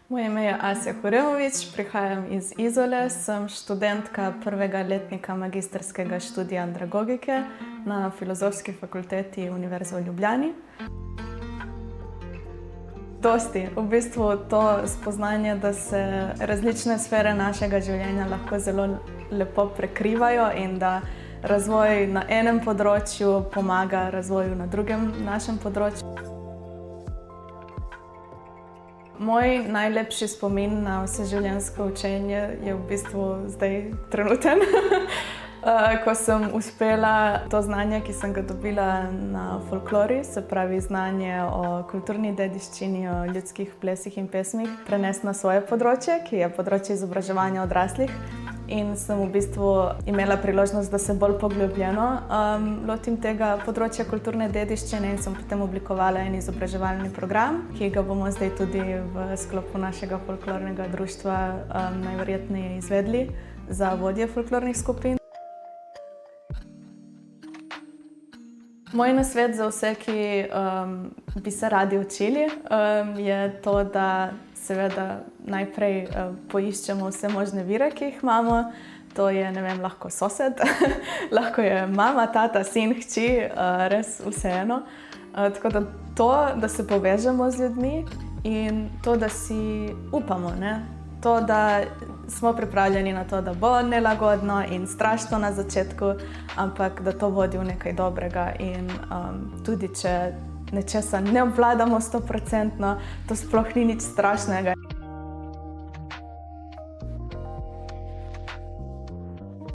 Moje ime je Asja Huremovič, prihajam iz Izole, sem študentka prvega letnika magistrskega študija andragogike na Filozofski fakulteti Univerze v Ljubljani. Dosti, v bistvu to spoznanje, da se različne sfere našega življenja lahko zelo lepo prekrivajo in da razvoj na enem področju pomaga razvoju na drugem našem področju. Moj najlepši spomin na vseživljenjsko učenje je v bistvu zdaj trenuten, ko sem uspela to znanje, ki sem ga dobila na folklori, se pravi znanje o kulturni dediščini, o ljudskih plesih in pesmih, prenesti na svoje področje, ki je področje izobraževanja odraslih. In sem v bistvu imela priložnost, da se bolj poglobljeno lotim tega področja kulturne dediščine in sem potem oblikovala en izobraževalni program, ki ga bomo zdaj tudi v sklopu našega folklornega društva najverjetneje izvedli za vodje folklornih skupin. Moj nasvet za vse, ki bi se radi učili, je to, da seveda najprej poiščemo vse možne vire, ki jih imamo. To je, ne vem, lahko sosed, lahko je mama, tata, sin, hči, res vseeno. Tako da to, da se povežemo z ljudmi in to, da si upamo, ne? To, da smo pripravljeni na to, da bo nelagodno in strašno na začetku, ampak da to vodi v nekaj dobrega in tudi če nečesa ne obvladamo 100%, to sploh ni nič strašnega.